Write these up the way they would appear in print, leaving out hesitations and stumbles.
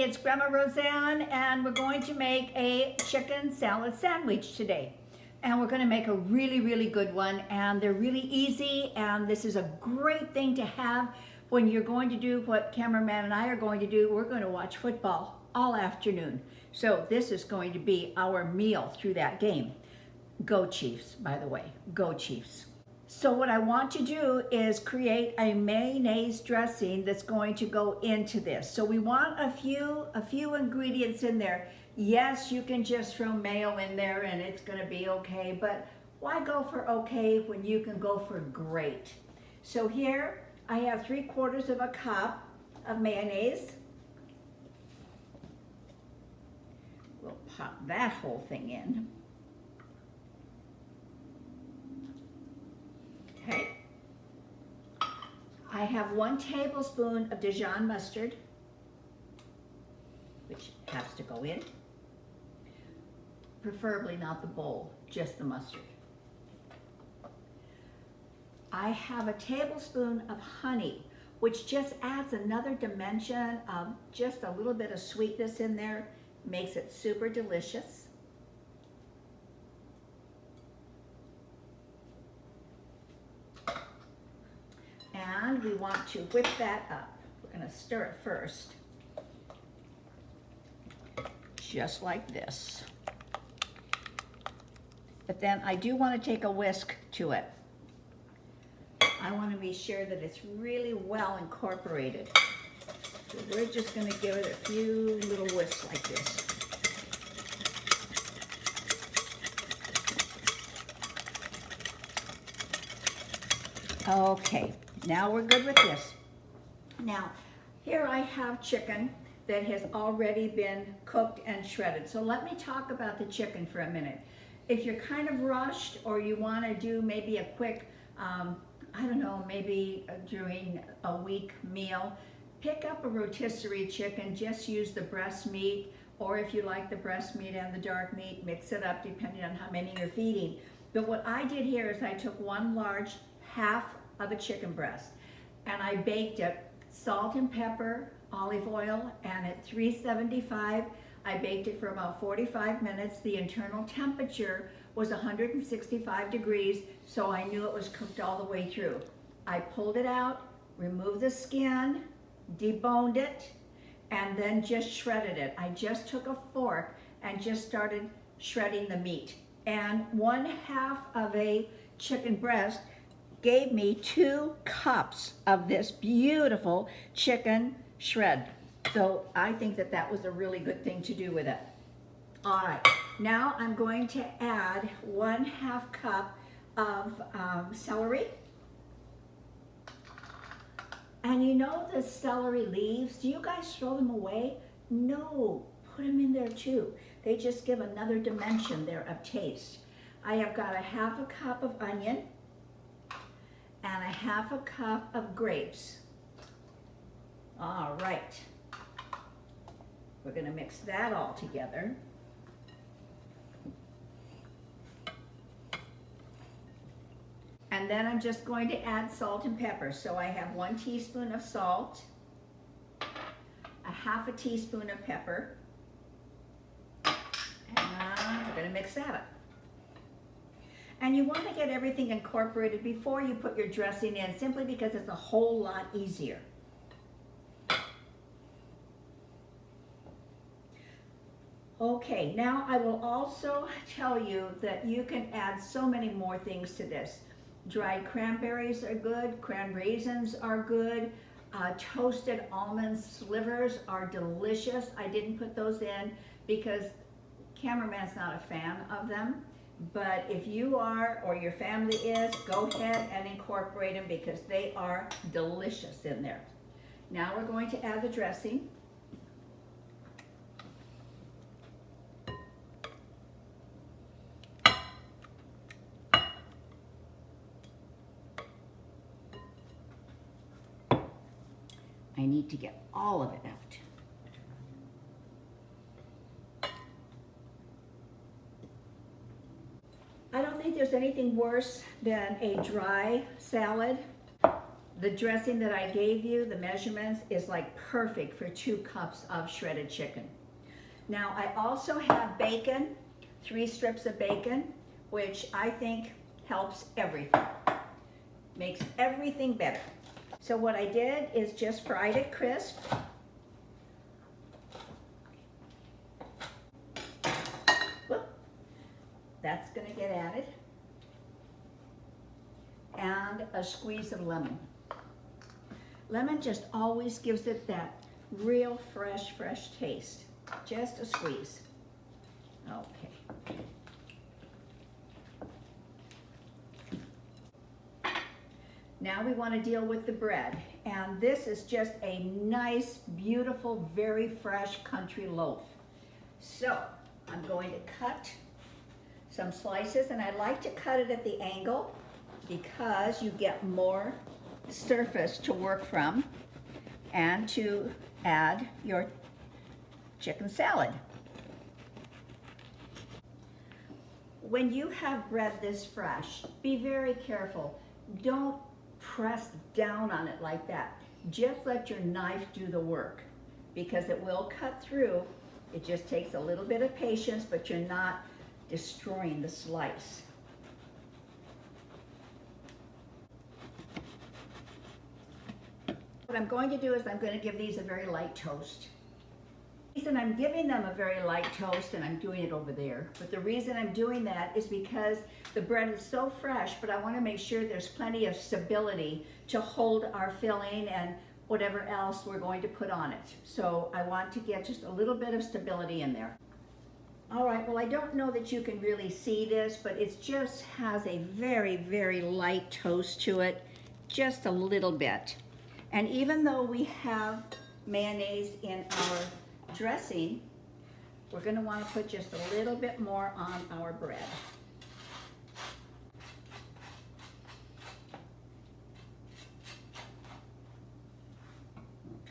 it's Grandma Roseanne, and we're going to make a chicken salad sandwich today. And we're going to make a really, really good one, and they're really easy, and this is a great thing to have when you're going to do what cameraman and I are going to do. We're going to watch football all afternoon. So this is going to be our meal through that game. Go Chiefs, by the way, go Chiefs. So what I want to do is create a mayonnaise dressing that's going to go into this. So we want a few ingredients in there. Yes, you can just throw mayo in there and it's going to be okay, but why go for okay when you can go for great? So here I have 3/4 of a cup of mayonnaise. We'll pop that whole thing in. Okay. I have 1 tablespoon of Dijon mustard, which has to go in. Preferably not the bowl, just the mustard. I have a tablespoon of honey, which just adds another dimension of just a little bit of sweetness in there, makes it super delicious. And we want to whip that up. We're going to stir it first, just like this. But then I do want to take a whisk to it. I want to be sure that it's really well incorporated. So we're just going to give it a few little whisks like this. Okay, now we're good with this. Now, here I have chicken that has already been cooked and shredded. So let me talk about the chicken for a minute. If you're kind of rushed or you want to do maybe a quick, I don't know, maybe during a week meal, pick up a rotisserie chicken, just use the breast meat, or if you like the breast meat and the dark meat, mix it up depending on how many you're feeding. But what I did here is I took 1 large half of a chicken breast and I baked it, salt and pepper, olive oil, and at 375, I baked it for about 45 minutes. The internal temperature was 165 degrees, so I knew it was cooked all the way through. I pulled it out, removed the skin, deboned it, and then just shredded it. I just took a fork and just started shredding the meat. And 1/2 of a chicken breast gave me 2 cups of this beautiful chicken shred. So I think that that was a really good thing to do with it. All right, now I'm going to add 1/2 cup of celery. And you know the celery leaves, do you guys throw them away? No, put them in there too. They just give another dimension there of taste. I have got 1/2 cup of onion and 1/2 cup of grapes. All right. We're going to mix that all together. And then I'm just going to add salt and pepper. So I have 1 teaspoon of salt, 1/2 teaspoon of pepper, and we're going to mix that up. And you want to get everything incorporated before you put your dressing in, simply because it's a whole lot easier. Okay, now I will also tell you that you can add so many more things to this. Dried cranberries are good, cran raisins are good, toasted almond slivers are delicious. I didn't put those in because cameraman's not a fan of them, but if you are or your family is, go ahead and incorporate them because they are delicious in there. Now we're going to add the dressing. I need to get all of it out. I don't think there's anything worse than a dry salad The dressing that I gave you, the measurements, is like perfect for 2 cups of shredded chicken. Now I also have bacon, 3 strips of bacon, which I think helps everything. Makes everything better. So what I did is just fried it crisp. Whoop. That's gonna get added. And a squeeze of lemon. Lemon just always gives it that real fresh taste. Just a squeeze. Okay. Now we want to deal with the bread. And this is just a nice, beautiful, very fresh country loaf. So I'm going to cut some slices, and I like to cut it at the angle because you get more surface to work from and to add your chicken salad. When you have bread this fresh, be very careful. Don't press down on it like that. Just let your knife do the work because it will cut through. It just takes a little bit of patience, but you're not destroying the slice. What I'm going to do is I'm going to give these a very light toast. The reason I'm giving them a very light toast, and I'm doing it over there, but the reason I'm doing that is because the bread is so fresh, but I want to make sure there's plenty of stability to hold our filling and whatever else we're going to put on it. So I want to get just a little bit of stability in there. All right, well, I don't know that you can really see this, but it just has a very light toast to it, just a little bit. And even though we have mayonnaise in our dressing, we're going to want to put just a little bit more on our bread.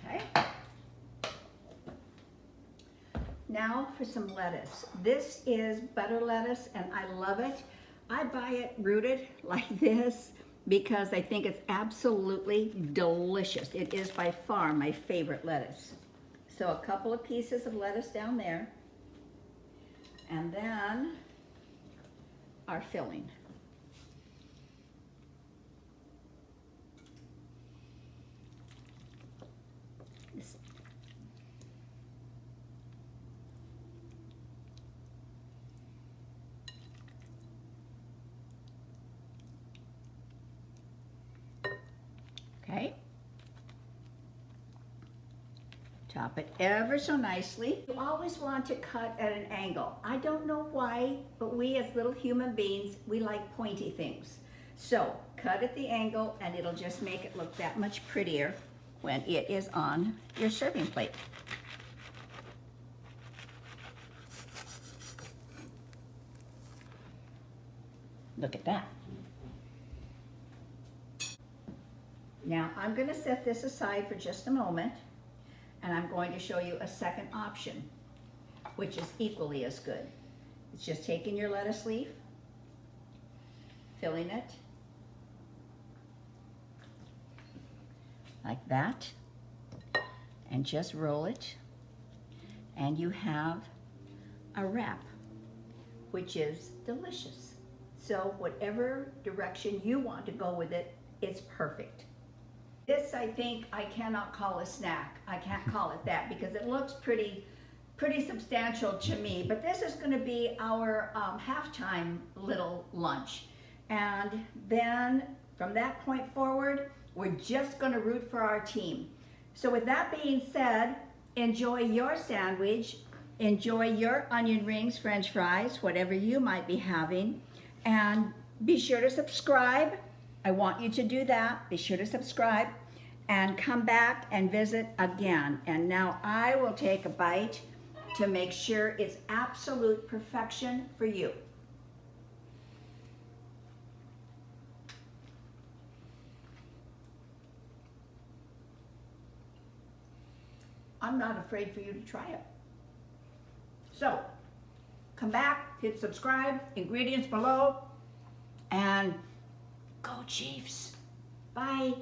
Okay. Now for some lettuce. This is butter lettuce and I love it. I buy it rooted like this because I think it's absolutely delicious. It is by far my favorite lettuce. So a couple of pieces of lettuce down there, and then our filling. Okay. Top it ever so nicely. You always want to cut at an angle. I don't know why, but we as little human beings, we like pointy things. So cut at the angle and it'll just make it look that much prettier when it is on your serving plate. Look at that. Now I'm going to set this aside for just a moment. And I'm going to show you a second option, which is equally as good. It's just taking your lettuce leaf, filling it like that, and just roll it, and you have a wrap, which is delicious. So whatever direction you want to go with it, it's perfect. This, I think, I cannot call a snack. I can't call it that because it looks pretty substantial to me. But this is going to be our halftime little lunch. And then from that point forward, we're just going to root for our team. So with that being said, enjoy your sandwich. Enjoy your onion rings, French fries, whatever you might be having. And be sure to subscribe. I want you to do that. Be sure to subscribe and come back and visit again. And now I will take a bite to make sure it's absolute perfection for you. I'm not afraid for you to try it. So, come back, hit subscribe, ingredients below, and go Chiefs. Bye.